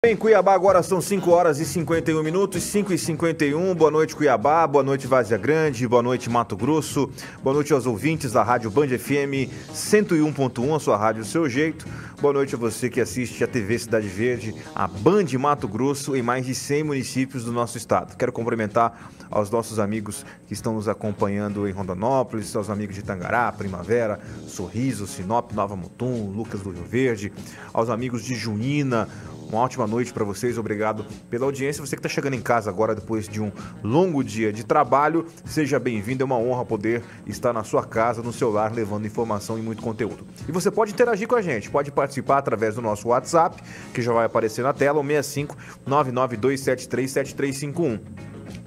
Em Cuiabá agora são 5 horas e 51 minutos, 5 e 51. Boa noite, Cuiabá, boa noite, Várzea Grande, boa noite, Mato Grosso, boa noite aos ouvintes da Rádio Band FM 101.1, a sua rádio do seu jeito. Boa noite a você que assiste a TV Cidade Verde, a Band Mato Grosso, em mais de 100 municípios do nosso estado. Quero cumprimentar aos nossos amigos que estão nos acompanhando em Rondonópolis, aos amigos de Tangará, Primavera, Sorriso, Sinop, Nova Mutum, Lucas do Rio Verde, aos amigos de Juína. Uma ótima noite para vocês, obrigado pela audiência. Você que está chegando em casa agora depois de um longo dia de trabalho, seja bem-vindo, é uma honra poder estar na sua casa, no seu lar, levando informação e muito conteúdo. E você pode interagir com a gente, pode participar através do nosso WhatsApp, que já vai aparecer na tela, o 65 992737351.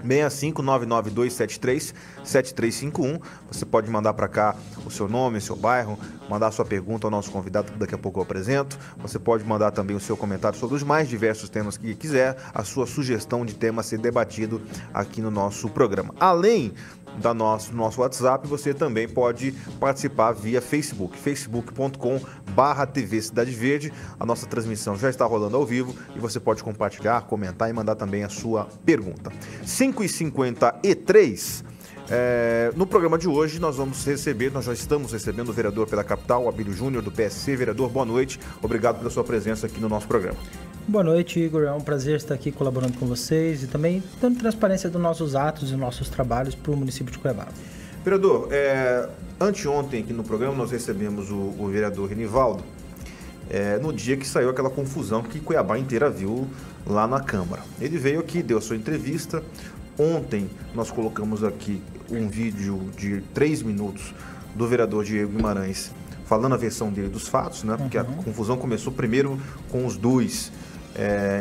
65-99273-7351. Você pode mandar para cá o seu nome, o seu bairro, mandar a sua pergunta ao nosso convidado, que daqui a pouco eu apresento. Você pode mandar também o seu comentário sobre os mais diversos temas que quiser, a sua sugestão de tema a ser debatido aqui no nosso programa. Além do nosso WhatsApp, você também pode participar via Facebook, facebook.com/TV Cidade Verde. A nossa transmissão já está rolando ao vivo e você pode compartilhar, comentar e mandar também a sua pergunta. 5h53, no programa de hoje nós já estamos recebendo o vereador pela capital, Abílio Júnior, do PSC. Vereador, boa noite, obrigado pela sua presença aqui no nosso programa. Boa noite, Igor, é um prazer estar aqui colaborando com vocês e também dando transparência dos nossos atos e nossos trabalhos para o município de Cuiabá. Vereador, anteontem aqui no programa nós recebemos o vereador Renivaldo, no dia que saiu aquela confusão que Cuiabá inteira viu lá na Câmara. Ele veio aqui, deu a sua entrevista. Ontem nós colocamos aqui um vídeo de 3 minutos do vereador Diego Guimarães falando a versão dele dos fatos, né? Porque a confusão começou primeiro com os dois.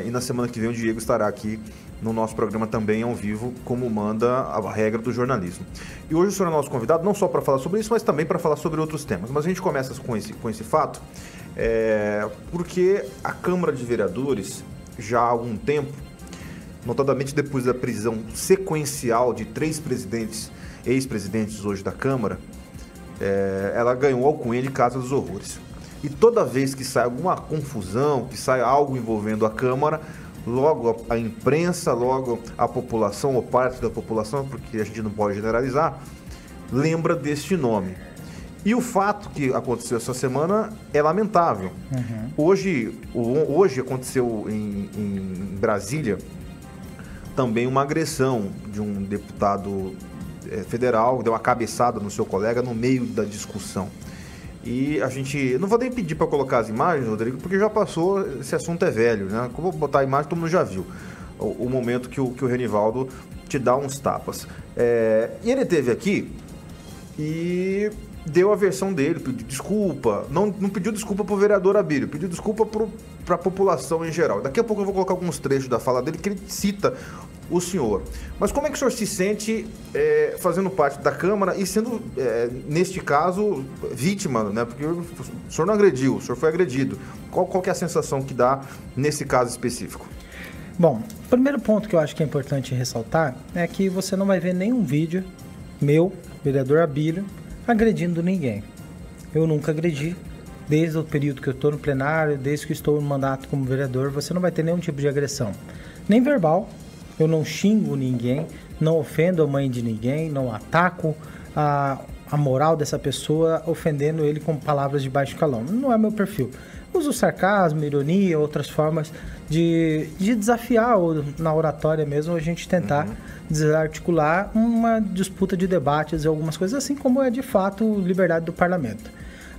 E na semana que vem o Diego estará aqui no nosso programa também ao vivo, como manda a regra do jornalismo. E hoje o senhor é nosso convidado, não só para falar sobre isso, mas também para falar sobre outros temas. Mas a gente começa com esse fato, porque a Câmara de Vereadores, já há algum tempo, notadamente depois da prisão sequencial de 3 ex-presidentes hoje da Câmara, ela ganhou a alcunha de Casa dos Horrores. E toda vez que sai alguma confusão, que sai algo envolvendo a Câmara, logo a imprensa, logo a população, ou parte da população, porque a gente não pode generalizar, lembra deste nome. E o fato que aconteceu essa semana é lamentável. Hoje aconteceu em Brasília também uma agressão de um deputado federal, deu uma cabeçada no seu colega no meio da discussão. E a gente, não vou nem pedir para colocar as imagens, Rodrigo, porque já passou, esse assunto é velho, né? Como eu vou botar a imagem, todo mundo já viu o momento que o Renivaldo te dá uns tapas. E ele esteve aqui e deu a versão dele, pediu desculpa, não pediu desculpa pro vereador Abílio, pediu desculpa para a população em geral. Daqui a pouco eu vou colocar alguns trechos da fala dele que ele cita o senhor. Mas como é que o senhor se sente fazendo parte da Câmara e sendo, neste caso, vítima, né? Porque o senhor não agrediu, o senhor foi agredido. Qual que é a sensação que dá nesse caso específico? Bom, o primeiro ponto que eu acho que é importante ressaltar é que você não vai ver nenhum vídeo meu, vereador Abílio, agredindo ninguém. Eu nunca agredi. Desde o período que eu estou no plenário, desde que eu estou no mandato como vereador, você não vai ter nenhum tipo de agressão. Nem verbal. Eu não xingo ninguém, não ofendo a mãe de ninguém, não ataco a moral dessa pessoa, ofendendo ele com palavras de baixo calão. Não é meu perfil. Uso sarcasmo, ironia, outras formas de desafiar, ou na oratória mesmo, a gente tentar desarticular uma disputa de debates e algumas coisas, assim como é de fato liberdade do parlamento.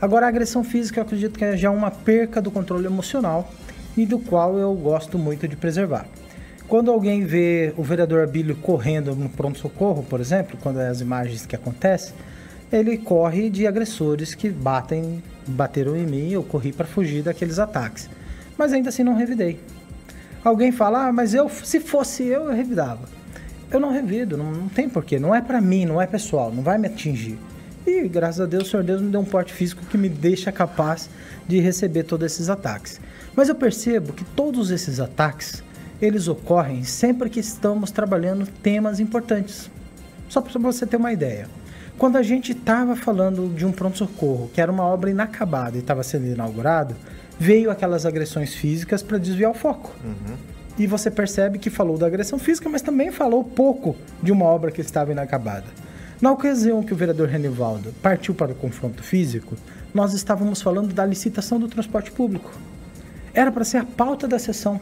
Agora, a agressão física, eu acredito que é já uma perca do controle emocional e do qual eu gosto muito de preservar. Quando alguém vê o vereador Abílio correndo no pronto-socorro, por exemplo, quando é as imagens que acontecem, ele corre de agressores que bateram em mim, eu corri para fugir daqueles ataques. Mas ainda assim não revidei. Alguém fala, mas se fosse eu revidava. Eu não revido, não tem porquê, não é para mim, não é pessoal, não vai me atingir. E graças a Deus, o Senhor Deus me deu um porte físico que me deixa capaz de receber todos esses ataques. Mas eu percebo que todos esses ataques, eles ocorrem sempre que estamos trabalhando temas importantes. Só para você ter uma ideia. Quando a gente estava falando de um pronto-socorro, que era uma obra inacabada e estava sendo inaugurado, veio aquelas agressões físicas para desviar o foco. E você percebe que falou da agressão física, mas também falou pouco de uma obra que estava inacabada. Na ocasião que o vereador Renivaldo partiu para o confronto físico, nós estávamos falando da licitação do transporte público. Era para ser a pauta da sessão.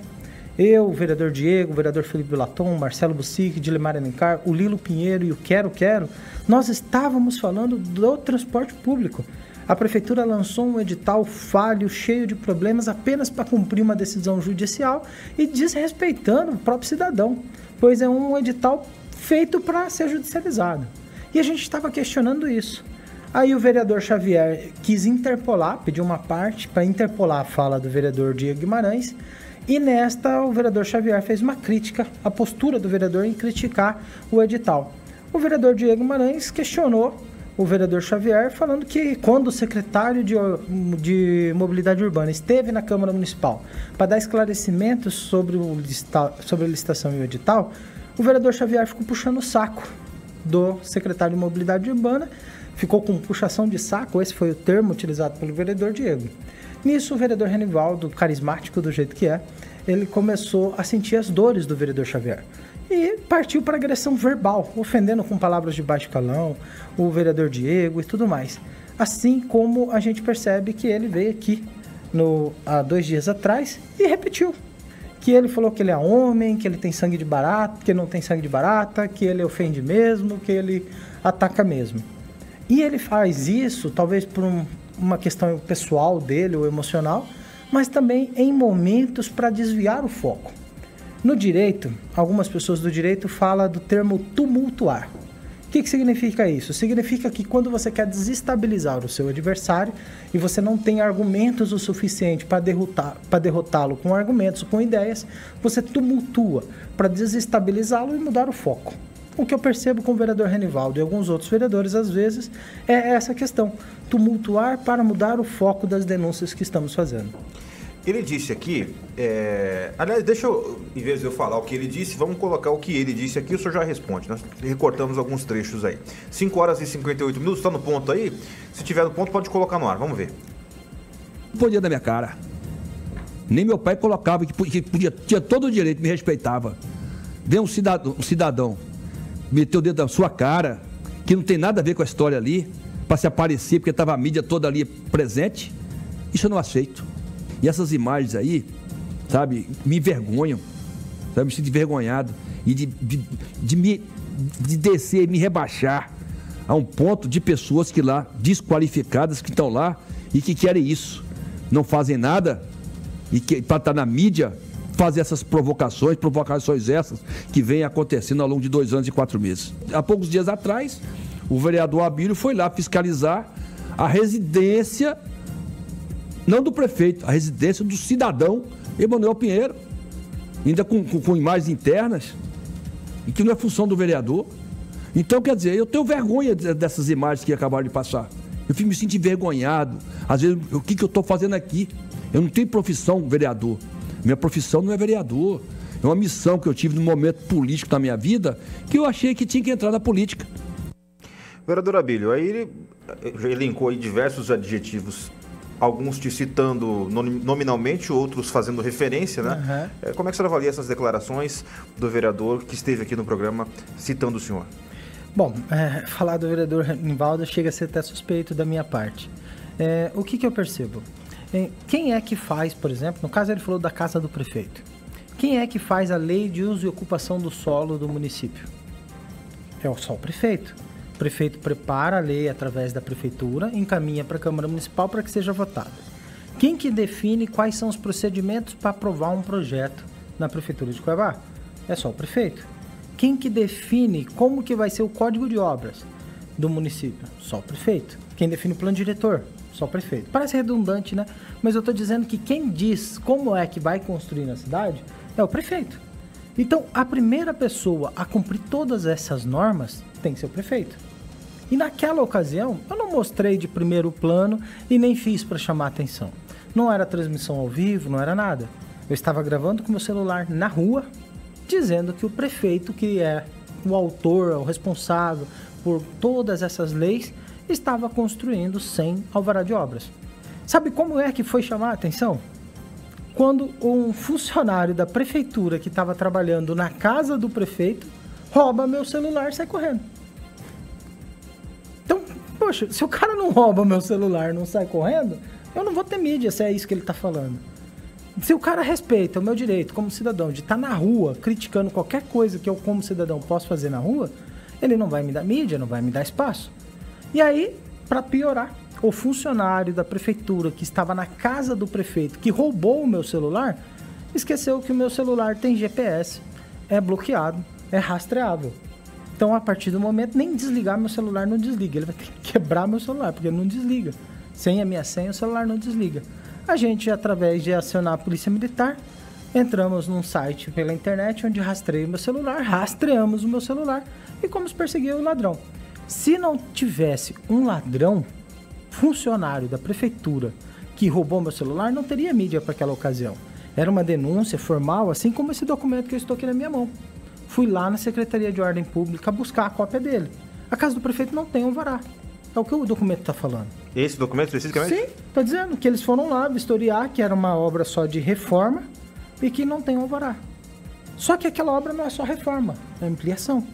Eu, o vereador Diego, o vereador Felipe Laton, Marcelo Bussic, Dilemar Alencar, o Lilo Pinheiro e o Quero, nós estávamos falando do transporte público. A prefeitura lançou um edital falho, cheio de problemas, apenas para cumprir uma decisão judicial e desrespeitando o próprio cidadão, pois é um edital feito para ser judicializado. E a gente estava questionando isso. Aí o vereador Xavier quis interpolar, pediu uma parte para interpolar a fala do vereador Diego Guimarães, e nesta o vereador Xavier fez uma crítica à postura do vereador em criticar o edital. O vereador Diego Guimarães questionou o vereador Xavier, falando que quando o secretário de Mobilidade Urbana esteve na Câmara Municipal para dar esclarecimentos sobre a licitação e o edital, o vereador Xavier ficou puxando o saco do secretário de Mobilidade Urbana, ficou com puxação de saco, esse foi o termo utilizado pelo vereador Diego. Nisso, o vereador Renivaldo, carismático do jeito que é, ele começou a sentir as dores do vereador Xavier e partiu para agressão verbal, ofendendo com palavras de baixo calão o vereador Diego e tudo mais. Assim como a gente percebe que ele veio aqui há 2 dias atrás e repetiu. Que ele falou que ele é homem, que ele tem sangue de barata, que ele não tem sangue de barata, que ele ofende mesmo, que ele ataca mesmo. E ele faz isso, talvez por uma questão pessoal dele ou emocional, mas também em momentos para desviar o foco. No direito, algumas pessoas do direito falam do termo tumultuar. O que significa isso? Significa que quando você quer desestabilizar o seu adversário e você não tem argumentos o suficiente para derrotá-lo com argumentos, com ideias, você tumultua para desestabilizá-lo e mudar o foco. O que eu percebo com o vereador Renivaldo e alguns outros vereadores, às vezes, é essa questão. Tumultuar para mudar o foco das denúncias que estamos fazendo. Ele disse aqui, aliás, deixa eu, em vez de eu falar o que ele disse, vamos colocar o que ele disse aqui, o senhor já responde. Nós recortamos alguns trechos aí. 5 horas e 58 minutos, está no ponto aí? Se tiver no ponto, pode colocar no ar, vamos ver. Não podia da minha cara. Nem meu pai colocava que podia, tinha todo o direito, me respeitava. Veio um cidadão, meteu o dedo na sua cara, que não tem nada a ver com a história ali, para se aparecer, porque estava a mídia toda ali presente. Isso eu não aceito. E essas imagens aí, sabe, me envergonham, sabe, me sinto envergonhado. E de descer, me rebaixar a um ponto de pessoas que lá, desqualificadas, que estão lá e que querem isso. Não fazem nada e que para estar na mídia, fazer essas provocações essas que vêm acontecendo ao longo de 2 anos e 4 meses. Há poucos dias atrás, o vereador Abílio foi lá fiscalizar a residência, não do prefeito, a residência do cidadão Emanuel Pinheiro, ainda com imagens internas, e que não é função do vereador. Então, quer dizer, eu tenho vergonha dessas imagens que acabaram de passar. Eu me sinto envergonhado. Às vezes, o que eu estou fazendo aqui? Eu não tenho profissão vereador. Minha profissão não é vereador. É uma missão que eu tive num momento político da minha vida, que eu achei que tinha que entrar na política. Vereador Abílio, aí ele elencou aí diversos adjetivos, alguns te citando nominalmente, outros fazendo referência, né? Uhum. Como é que você avalia essas declarações do vereador que esteve aqui no programa citando o senhor? Bom, falar do vereador Renivaldo chega a ser até suspeito da minha parte. O que eu percebo? Quem é que faz, por exemplo, no caso ele falou da casa do prefeito. Quem é que faz a lei de uso e ocupação do solo do município? É só o prefeito. O prefeito prepara a lei através da prefeitura, encaminha para a Câmara Municipal para que seja votada. Quem que define quais são os procedimentos para aprovar um projeto na Prefeitura de Cuiabá? É só o prefeito. Quem que define como que vai ser o código de obras do município? Só o prefeito. Quem define o plano diretor? Só o prefeito. Parece redundante, né? Mas eu estou dizendo que quem diz como é que vai construir na cidade é o prefeito. Então, a primeira pessoa a cumprir todas essas normas tem que ser o prefeito. E naquela ocasião, eu não mostrei de primeiro plano e nem fiz para chamar a atenção. Não era transmissão ao vivo, não era nada. Eu estava gravando com meu celular na rua, dizendo que o prefeito, que é o autor, o responsável por todas essas leis, estava construindo sem alvará de obras. Sabe como é que foi chamar a atenção? Quando um funcionário da prefeitura que estava trabalhando na casa do prefeito rouba meu celular e sai correndo. Então, poxa, se o cara não rouba meu celular e não sai correndo, eu não vou ter mídia se é isso que ele está falando. Se o cara respeita o meu direito como cidadão de estar na rua criticando qualquer coisa que eu como cidadão posso fazer na rua, ele não vai me dar mídia, não vai me dar espaço. E aí, para piorar, o funcionário da prefeitura que estava na casa do prefeito, que roubou o meu celular, esqueceu que o meu celular tem GPS, é bloqueado, é rastreável. Então, a partir do momento, nem desligar meu celular não desliga. Ele vai ter que quebrar meu celular, porque ele não desliga. Sem a minha senha, o celular não desliga. A gente, através de acionar a polícia militar, entramos num site pela internet onde rastreio meu celular, rastreamos o meu celular e como perseguir o ladrão. Se não tivesse um ladrão, funcionário da prefeitura que roubou meu celular, não teria mídia para aquela ocasião. Era uma denúncia formal, assim como esse documento que eu estou aqui na minha mão. Fui lá na Secretaria de Ordem Pública buscar a cópia dele. A casa do prefeito não tem alvará. É o que o documento está falando. Esse documento especificamente? Sim, está dizendo que eles foram lá vistoriar que era uma obra só de reforma e que não tem alvará. Só que aquela obra não é só reforma, é ampliação.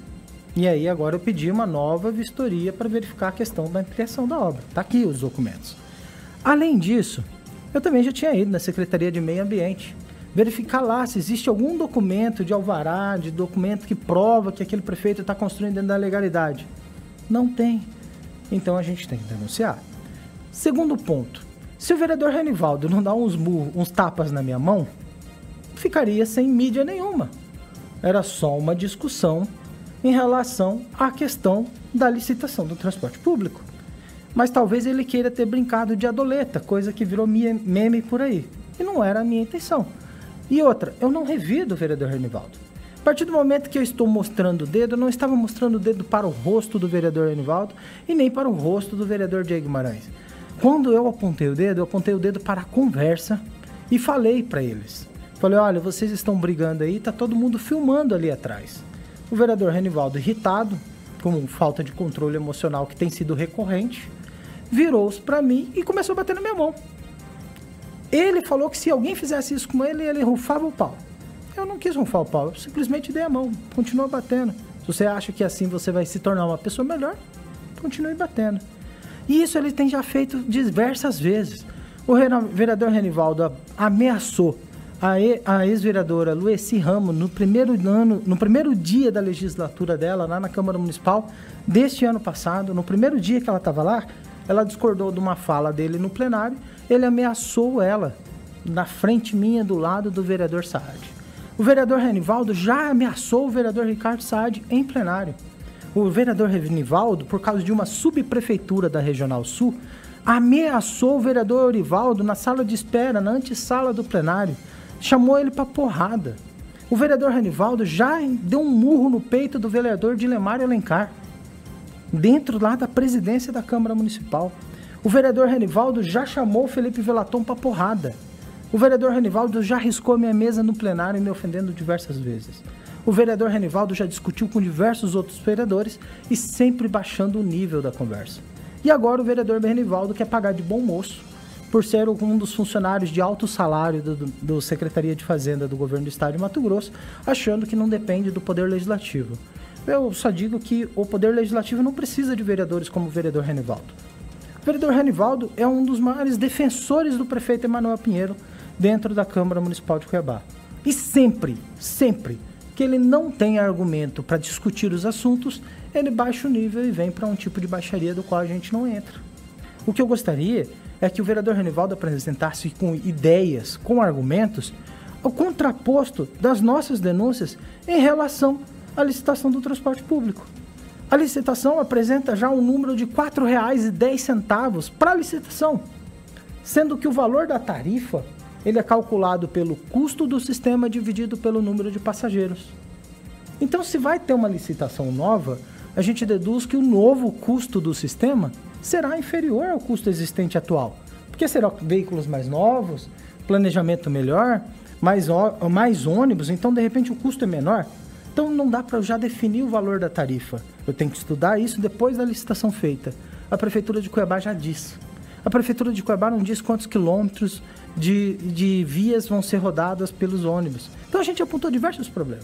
E aí agora eu pedi uma nova vistoria para verificar a questão da ampliação da obra. Está aqui os documentos. Além disso, eu também já tinha ido na Secretaria de Meio Ambiente verificar lá se existe algum documento de alvará, de documento que prova que aquele prefeito está construindo dentro da legalidade. Não tem. Então a gente tem que denunciar. Segundo ponto, se o vereador Renivaldo não dá uns tapas na minha mão, ficaria sem mídia nenhuma. Era só uma discussão em relação à questão da licitação do transporte público. Mas talvez ele queira ter brincado de adoleta, coisa que virou meme por aí. E não era a minha intenção. E outra, eu não revido o vereador Renivaldo. A partir do momento que eu estou mostrando o dedo, eu não estava mostrando o dedo para o rosto do vereador Renivaldo e nem para o rosto do vereador Diego Guimarães. Quando eu apontei o dedo para a conversa e falei para eles. Falei, olha, vocês estão brigando aí, tá todo mundo filmando ali atrás. O vereador Renivaldo, irritado, com falta de controle emocional que tem sido recorrente, virou-se para mim e começou a bater na minha mão. Ele falou que se alguém fizesse isso com ele, ele rufava o pau. Eu não quis rufar o pau, eu simplesmente dei a mão, continua batendo. Se você acha que assim você vai se tornar uma pessoa melhor, continue batendo. E isso ele tem já feito diversas vezes. O vereador Renivaldo ameaçou a ex-vereadora Lueci Ramos no primeiro dia da legislatura dela, lá na Câmara Municipal, deste ano passado. No primeiro dia que ela estava lá, ela discordou de uma fala dele no plenário, ele ameaçou ela na frente minha, do lado do vereador Saad. O vereador Renivaldo já ameaçou o vereador Ricardo Saad em plenário. O vereador Renivaldo, por causa de uma subprefeitura da Regional Sul, ameaçou o vereador Orivaldo na sala de espera, na antessala do plenário. Chamou ele para porrada. O vereador Renivaldo já deu um murro no peito do vereador Dilemar Alencar, dentro lá da presidência da Câmara Municipal. O vereador Renivaldo já chamou o Felipe Velaton para porrada. O vereador Renivaldo já riscou a minha mesa no plenário, me ofendendo diversas vezes. O vereador Renivaldo já discutiu com diversos outros vereadores e sempre baixando o nível da conversa. E agora o vereador Renivaldo quer pagar de bom moço por ser um dos funcionários de alto salário do Secretaria de Fazenda do Governo do Estado de Mato Grosso, achando que não depende do Poder Legislativo. Eu só digo que o Poder Legislativo não precisa de vereadores como o vereador Renivaldo. O vereador Renivaldo é um dos maiores defensores do prefeito Emanuel Pinheiro dentro da Câmara Municipal de Cuiabá. E sempre que ele não tem argumento para discutir os assuntos, ele baixa o nível e vem para um tipo de baixaria do qual a gente não entra. O que eu gostaria é que o vereador Renivaldo apresentasse com ideias, com argumentos, o contraposto das nossas denúncias em relação à licitação do transporte público. A licitação apresenta já um número de R$ 4,10 para a licitação, sendo que o valor da tarifa ele é calculado pelo custo do sistema dividido pelo número de passageiros. Então, se vai ter uma licitação nova, a gente deduz que o novo custo do sistema será inferior ao custo existente atual, porque serão veículos mais novos, planejamento melhor, mais ônibus, então de repente o custo é menor. Então não dá para eu já definir o valor da tarifa. Eu tenho que estudar isso depois da licitação feita. A Prefeitura de Cuiabá já disse. A Prefeitura de Cuiabá não diz quantos quilômetros de vias vão ser rodadas pelos ônibus. Então a gente apontou diversos problemas.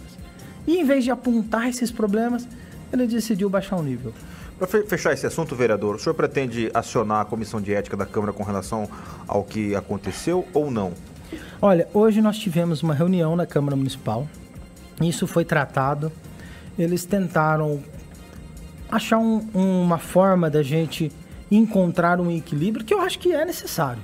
E em vez de apontar esses problemas, ele decidiu baixar o nível. Para fechar esse assunto, vereador, o senhor pretende acionar a Comissão de Ética da Câmara com relação ao que aconteceu ou não? Olha, hoje nós tivemos uma reunião na Câmara Municipal. Isso foi tratado. Eles tentaram achar uma forma da gente encontrar um equilíbrio que eu acho que é necessário.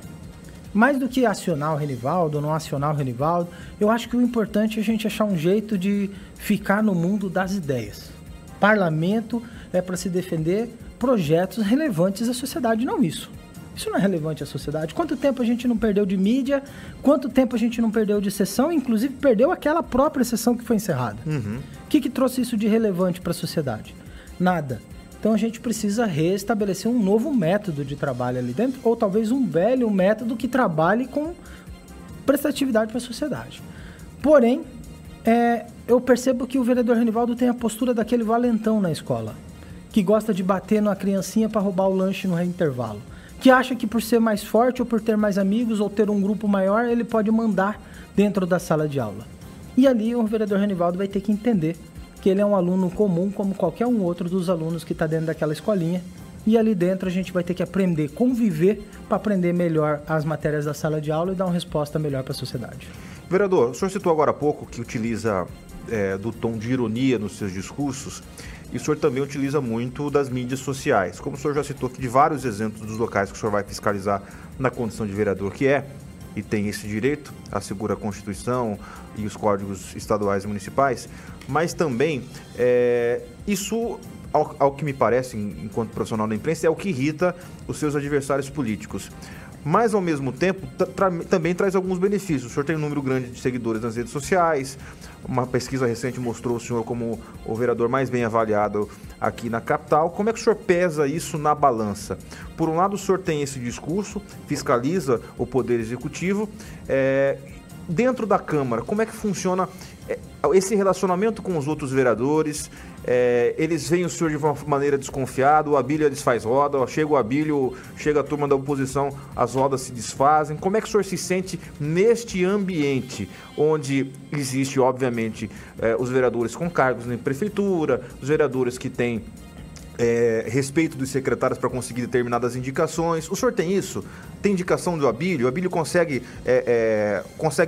Mais do que acionar o Renivaldo, não acionar o Renivaldo, eu acho que o importante é a gente achar um jeito de ficar no mundo das ideias. Parlamento é para se defender projetos relevantes à sociedade, não isso. Isso não é relevante à sociedade. Quanto tempo a gente não perdeu de mídia, quanto tempo a gente não perdeu de sessão, inclusive perdeu aquela própria sessão que foi encerrada. O que trouxe isso de relevante para a sociedade? Nada. Então a gente precisa restabelecer um novo método de trabalho ali dentro, ou talvez um velho método que trabalhe com prestatividade para a sociedade. Porém, eu percebo que o vereador Renivaldo tem a postura daquele valentão na escola, que gosta de bater numa criancinha para roubar o lanche no intervalo, que acha que por ser mais forte ou por ter mais amigos ou ter um grupo maior, ele pode mandar dentro da sala de aula. E ali o vereador Renivaldo vai ter que entender que ele é um aluno comum como qualquer um outro dos alunos que está dentro daquela escolinha. E ali dentro a gente vai ter que aprender a conviver para aprender melhor as matérias da sala de aula e dar uma resposta melhor para a sociedade. Vereador, o senhor citou agora há pouco que utiliza do tom de ironia nos seus discursos, e o senhor também utiliza muito das mídias sociais. Como o senhor já citou aqui de vários exemplos dos locais que o senhor vai fiscalizar na condição de vereador que é, e tem esse direito, assegura a Constituição e os códigos estaduais e municipais, mas também isso, ao que me parece, enquanto profissional da imprensa, é o que irrita os seus adversários políticos. Mas, ao mesmo tempo, também traz alguns benefícios. O senhor tem um número grande de seguidores nas redes sociais, uma pesquisa recente mostrou o senhor como o vereador mais bem avaliado aqui na capital. Como é que o senhor pesa isso na balança? Por um lado, o senhor tem esse discurso, fiscaliza o Poder Executivo. Dentro da Câmara, como é que funciona esse relacionamento com os outros vereadores? Eles veem o senhor de uma maneira desconfiada, o Abílio eles faz roda, chega o Abílio, chega a turma da oposição, as rodas se desfazem. Como é que o senhor se sente neste ambiente, onde existe, obviamente, os vereadores com cargos na prefeitura, os vereadores que têm respeito dos secretários para conseguir determinadas indicações? O senhor tem isso? Tem indicação do Abílio? O Abílio consegue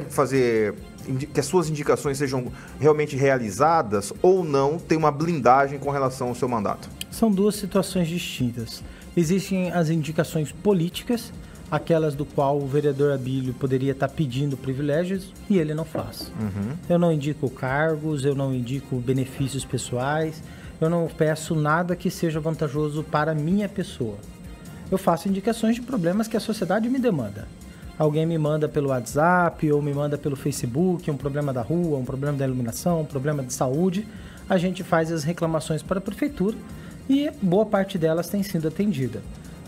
fazer que as suas indicações sejam realmente realizadas ou não? Tem uma blindagem com relação ao seu mandato? São duas situações distintas. Existem as indicações políticas, aquelas do qual o vereador Abílio poderia estar pedindo privilégios e ele não faz. Eu não indico cargos, eu não indico benefícios pessoais, eu não peço nada que seja vantajoso para a minha pessoa. Eu faço indicações de problemas que a sociedade me demanda. Alguém me manda pelo WhatsApp ou me manda pelo Facebook, um problema da rua, um problema da iluminação, um problema de saúde. A gente faz as reclamações para a prefeitura e boa parte delas tem sido atendida.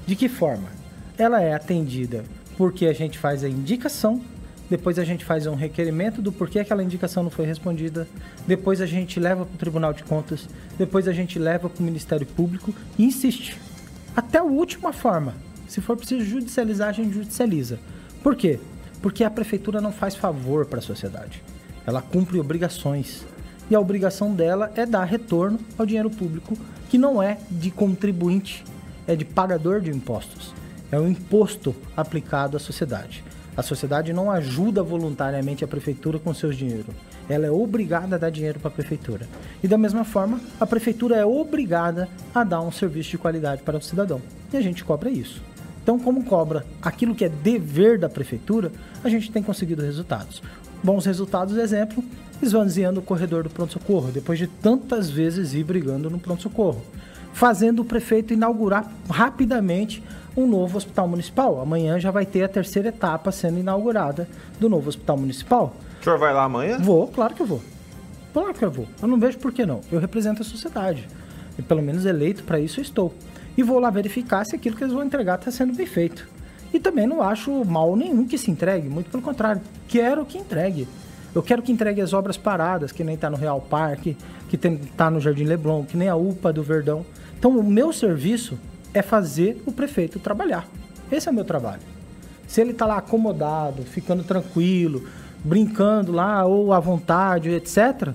De que forma? Ela é atendida porque a gente faz a indicação, depois a gente faz um requerimento do porquê aquela indicação não foi respondida, depois a gente leva para o Tribunal de Contas, depois a gente leva para o Ministério Público e insiste. Até a última forma. Se for preciso judicializar, a gente judicializa. Por quê? Porque a prefeitura não faz favor para a sociedade. Ela cumpre obrigações. E a obrigação dela é dar retorno ao dinheiro público, que não é de contribuinte, é de pagador de impostos. É um imposto aplicado à sociedade. A sociedade não ajuda voluntariamente a prefeitura com seus dinheiros. Ela é obrigada a dar dinheiro para a prefeitura. E da mesma forma, a prefeitura é obrigada a dar um serviço de qualidade para o cidadão. E a gente cobra isso. Então, como cobra aquilo que é dever da prefeitura, a gente tem conseguido resultados. Bons resultados, exemplo, esvaziando o corredor do pronto-socorro, depois de tantas vezes ir brigando no pronto-socorro. Fazendo o prefeito inaugurar rapidamente um novo hospital municipal. Amanhã já vai ter a terceira etapa sendo inaugurada do novo hospital municipal. O senhor vai lá amanhã? Vou, claro que eu vou. Claro que eu vou. Eu não vejo por que não. Eu represento a sociedade. E pelo menos eleito para isso eu estou. E vou lá verificar se aquilo que eles vão entregar está sendo bem feito. E também não acho mal nenhum que se entregue, muito pelo contrário. Quero que entregue. Eu quero que entregue as obras paradas, que nem está no Real Parque, que está no Jardim Leblon, que nem a UPA do Verdão. Então o meu serviço é fazer o prefeito trabalhar. Esse é o meu trabalho. Se ele está lá acomodado, ficando tranquilo, brincando lá, ou à vontade, etc.,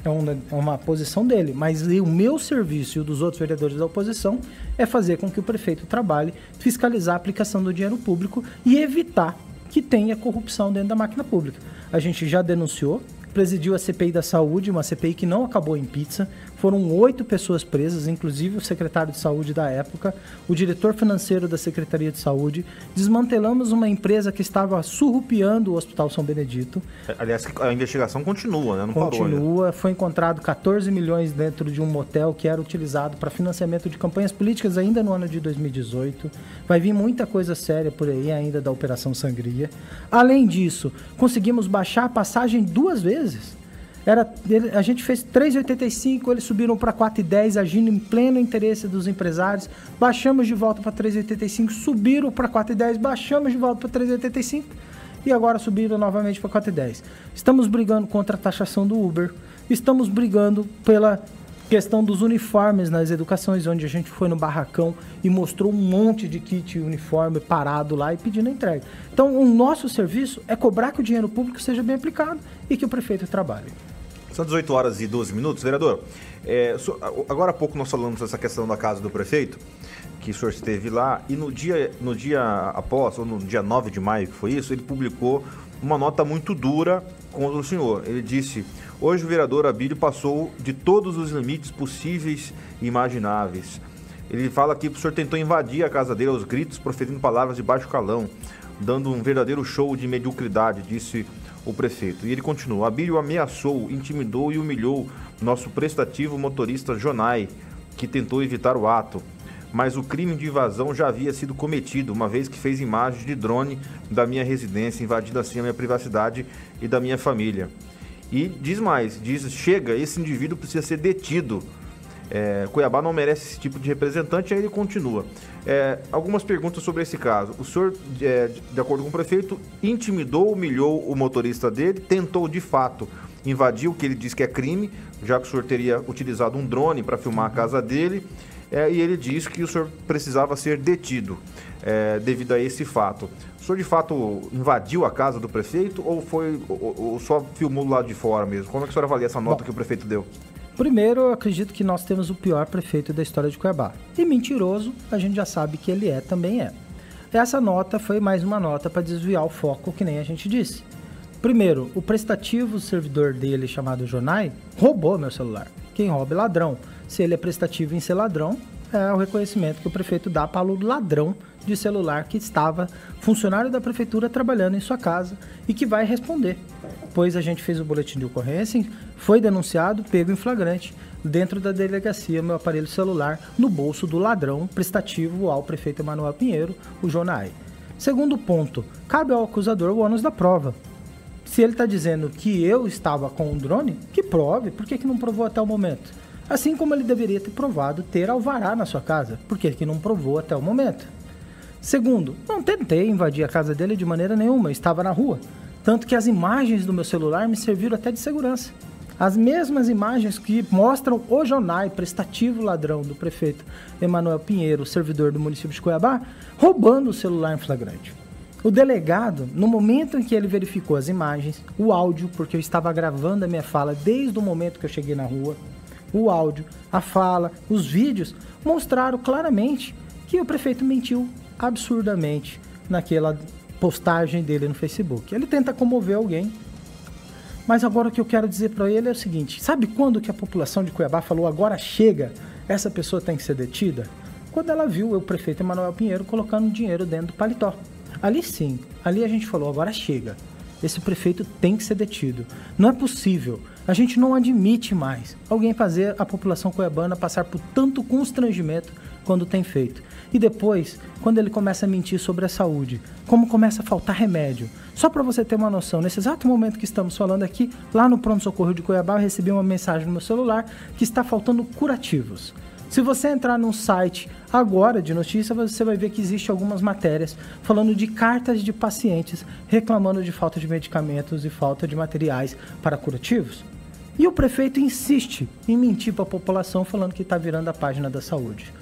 é uma posição dele. Mas o meu serviço e o dos outros vereadores da oposição é fazer com que o prefeito trabalhe, fiscalizar a aplicação do dinheiro público e evitar que tenha corrupção dentro da máquina pública. A gente já denunciou, presidiu a CPI da Saúde, uma CPI que não acabou em pizza. Foram 8 pessoas presas, inclusive o secretário de Saúde da época, o diretor financeiro da Secretaria de Saúde. Desmantelamos uma empresa que estava surrupiando o Hospital São Benedito. Aliás, a investigação continua, né? Não continua. Parou, né? Foi encontrado 14 milhões dentro de um motel que era utilizado para financiamento de campanhas políticas ainda no ano de 2018. Vai vir muita coisa séria por aí ainda da Operação Sangria. Além disso, conseguimos baixar a passagem 2 vezes. A gente fez 3,85, eles subiram para 4,10, agindo em pleno interesse dos empresários. Baixamos de volta para 3,85, subiram para 4,10, baixamos de volta para 3,85 e agora subiram novamente para 4,10. Estamos brigando contra a taxação do Uber, estamos brigando pela questão dos uniformes nas educações, onde a gente foi no barracão e mostrou um monte de kit uniforme parado lá e pedindo entrega. Então, o nosso serviço é cobrar que o dinheiro público seja bem aplicado e que o prefeito trabalhe. São 18 horas e 12 minutos. Vereador, agora há pouco nós falamos dessa questão da casa do prefeito, que o senhor esteve lá, e no dia após, ou no dia 9 de maio, que foi isso, ele publicou uma nota muito dura contra o senhor. Ele disse: hoje o vereador Abílio passou de todos os limites possíveis e imagináveis. Ele fala que o senhor tentou invadir a casa dele aos gritos, proferindo palavras de baixo calão, dando um verdadeiro show de mediocridade, disse o prefeito. E ele continua: Abílio ameaçou, intimidou e humilhou nosso prestativo motorista Jonai, que tentou evitar o ato. Mas o crime de invasão já havia sido cometido, uma vez que fez imagens de drone da minha residência, invadindo assim a minha privacidade e da minha família. E diz mais, chega, esse indivíduo precisa ser detido. Cuiabá não merece esse tipo de representante. Aí ele continua. Algumas perguntas sobre esse caso. O senhor, de acordo com o prefeito, intimidou, humilhou o motorista dele, tentou de fato invadir o que ele diz que é crime, já que o senhor teria utilizado um drone para filmar a casa dele, e ele diz que o senhor precisava ser detido devido a esse fato. O senhor de fato invadiu a casa do prefeito ou só filmou do lado de fora mesmo? Como é que o senhor avalia essa nota que o prefeito deu? Primeiro, eu acredito que nós temos o pior prefeito da história de Cuiabá. E mentiroso, a gente já sabe que ele também é. Essa nota foi mais uma nota para desviar o foco, que nem a gente disse. Primeiro, o prestativo servidor dele, chamado Jonai, roubou meu celular. Quem rouba é ladrão. Se ele é prestativo em ser ladrão, é o reconhecimento que o prefeito dá para o ladrão de celular que estava funcionário da prefeitura trabalhando em sua casa e que vai responder. Pois a gente fez o boletim de ocorrência, foi denunciado, pego em flagrante, dentro da delegacia, meu aparelho celular no bolso do ladrão prestativo ao prefeito Emanuel Pinheiro, o Jonai. Segundo ponto, cabe ao acusador o ônus da prova. Se ele está dizendo que eu estava com um drone, que prove. Por que não provou até o momento? Assim como ele deveria ter provado ter alvará na sua casa. Por que não provou até o momento? Segundo, não tentei invadir a casa dele de maneira nenhuma, eu estava na rua. Tanto que as imagens do meu celular me serviram até de segurança. As mesmas imagens que mostram o Jonai, prestativo ladrão do prefeito Emanuel Pinheiro, servidor do município de Cuiabá, roubando o celular em flagrante. O delegado, no momento em que ele verificou as imagens, o áudio, porque eu estava gravando a minha fala desde o momento que eu cheguei na rua, o áudio, a fala, os vídeos, mostraram claramente que o prefeito mentiu absurdamente naquela postagem dele no Facebook. Ele tenta comover alguém, mas agora o que eu quero dizer para ele é o seguinte: sabe quando que a população de Cuiabá falou agora chega, essa pessoa tem que ser detida? Quando ela viu o prefeito Emanuel Pinheiro colocando dinheiro dentro do paletó. Ali sim, ali a gente falou, agora chega, esse prefeito tem que ser detido. Não é possível, a gente não admite mais alguém fazer a população cuiabana passar por tanto constrangimento quando tem feito. E depois, quando ele começa a mentir sobre a saúde, como começa a faltar remédio. Só para você ter uma noção, nesse exato momento que estamos falando aqui, lá no pronto-socorro de Cuiabá, eu recebi uma mensagem no meu celular que está faltando curativos. Se você entrar num site agora de notícia, você vai ver que existem algumas matérias falando de cartas de pacientes reclamando de falta de medicamentos e falta de materiais para curativos. E o prefeito insiste em mentir para a população falando que está virando a página da saúde.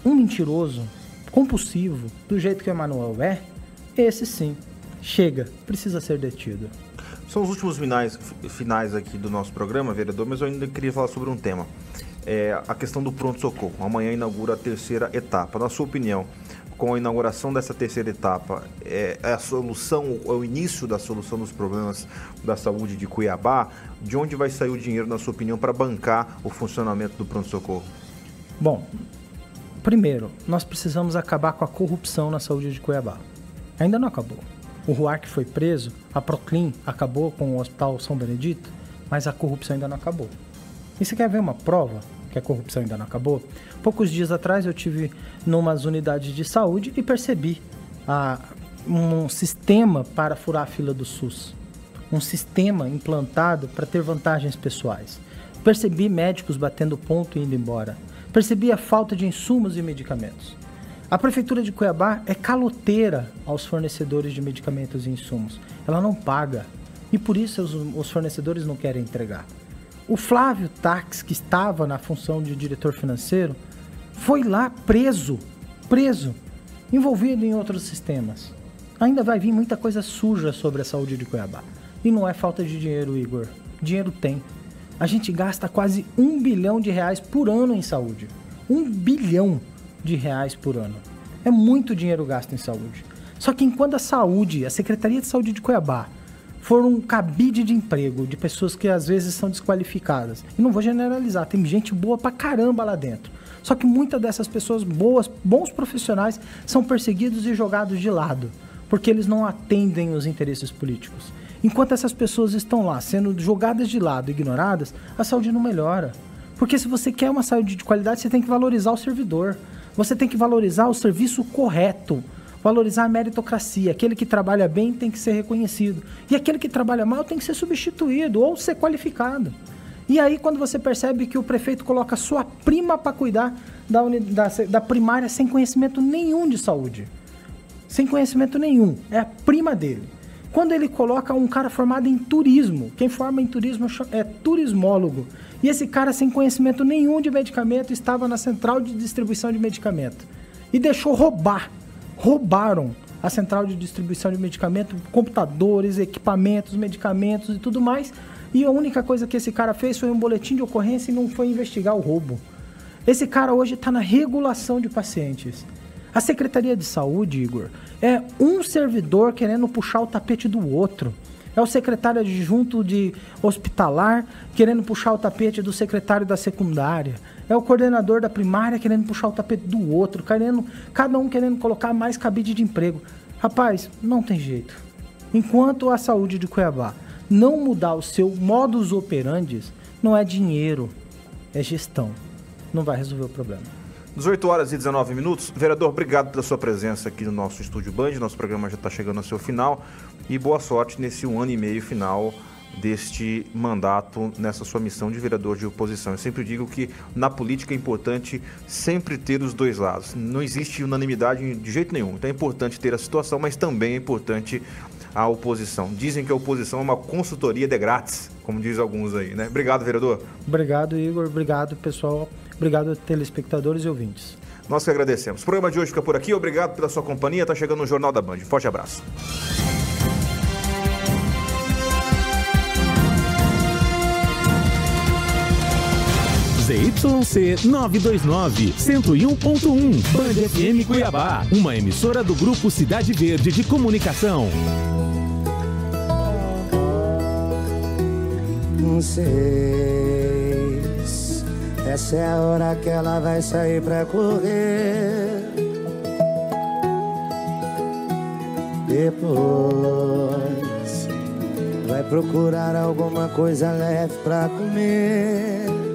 Um mentiroso compulsivo, do jeito que o Emanuel é, esse sim, chega, precisa ser detido. São os últimos finais aqui do nosso programa, vereador, mas eu ainda queria falar sobre um tema. A questão do pronto-socorro. Amanhã inaugura a terceira etapa. Na sua opinião, com a inauguração dessa terceira etapa, é a solução, é o início da solução dos problemas da saúde de Cuiabá? De onde vai sair o dinheiro, na sua opinião, para bancar o funcionamento do pronto-socorro? Bom, primeiro, nós precisamos acabar com a corrupção na saúde de Cuiabá. Ainda não acabou. O RUARC foi preso, a Proclin acabou com o Hospital São Benedito, mas a corrupção ainda não acabou. E você quer ver uma prova que a corrupção ainda não acabou? Poucos dias atrás eu tive numas unidades de saúde e percebi um sistema para furar a fila do SUS. Um sistema implantado para ter vantagens pessoais. Percebi médicos batendo ponto e indo embora. Percebi a falta de insumos e medicamentos. A Prefeitura de Cuiabá é caloteira aos fornecedores de medicamentos e insumos. Ela não paga. E por isso os fornecedores não querem entregar. O Flávio Tax, que estava na função de diretor financeiro, foi lá preso, envolvido em outros sistemas. Ainda vai vir muita coisa suja sobre a saúde de Cuiabá. E não é falta de dinheiro, Igor. Dinheiro tem. A gente gasta quase R$1 bilhão por ano em saúde. R$1 bilhão por ano. É muito dinheiro gasto em saúde. Só que enquanto a Secretaria de Saúde de Cuiabá for um cabide de emprego de pessoas que às vezes são desqualificadas, e não vou generalizar, tem gente boa pra caramba lá dentro. Só que muitas dessas pessoas bons profissionais, são perseguidos e jogados de lado, porque eles não atendem os interesses políticos. Enquanto essas pessoas estão lá sendo jogadas de lado, ignoradas, a saúde não melhora. Porque se você quer uma saúde de qualidade, você tem que valorizar o servidor. Você tem que valorizar o serviço correto, valorizar a meritocracia. Aquele que trabalha bem tem que ser reconhecido. E aquele que trabalha mal tem que ser substituído ou ser qualificado. E aí, quando você percebe que o prefeito coloca sua prima para cuidar da primária sem conhecimento nenhum de saúde. Sem conhecimento nenhum. É a prima dele. Quando ele coloca um cara formado em turismo, quem forma em turismo é turismólogo, e esse cara sem conhecimento nenhum de medicamento estava na central de distribuição de medicamento e deixou roubaram a central de distribuição de medicamento, computadores, equipamentos, medicamentos e tudo mais, e a única coisa que esse cara fez foi um boletim de ocorrência e não foi investigar o roubo. Esse cara hoje está na regulação de pacientes. A Secretaria de Saúde, Igor, é um servidor querendo puxar o tapete do outro. É o secretário adjunto de hospitalar querendo puxar o tapete do secretário da secundária. É o coordenador da primária querendo puxar o tapete do outro. Cada um querendo colocar mais cabide de emprego. Rapaz, não tem jeito. Enquanto a saúde de Cuiabá não mudar o seu modus operandi, não é dinheiro, é gestão. Não vai resolver o problema. 18h19. Vereador, obrigado pela sua presença aqui no nosso Estúdio Band. Nosso programa já está chegando ao seu final. E boa sorte nesse 1 ano e meio final deste mandato, nessa sua missão de vereador de oposição. Eu sempre digo que na política é importante sempre ter os dois lados. Não existe unanimidade de jeito nenhum. Então é importante ter a situação, mas também é importante a oposição. Dizem que a oposição é uma consultoria de grátis, como diz alguns aí, né? Obrigado, vereador. Obrigado, Igor. Obrigado, pessoal. Obrigado, telespectadores e ouvintes. Nós que agradecemos. O programa de hoje fica por aqui. Obrigado pela sua companhia. Está chegando no Jornal da Band. Forte abraço. ZYC 929, 101.1, Band FM Cuiabá, uma emissora do Grupo Cidade Verde de Comunicação. Não sei, essa é a hora que ela vai sair pra correr. Depois vai procurar alguma coisa leve pra comer.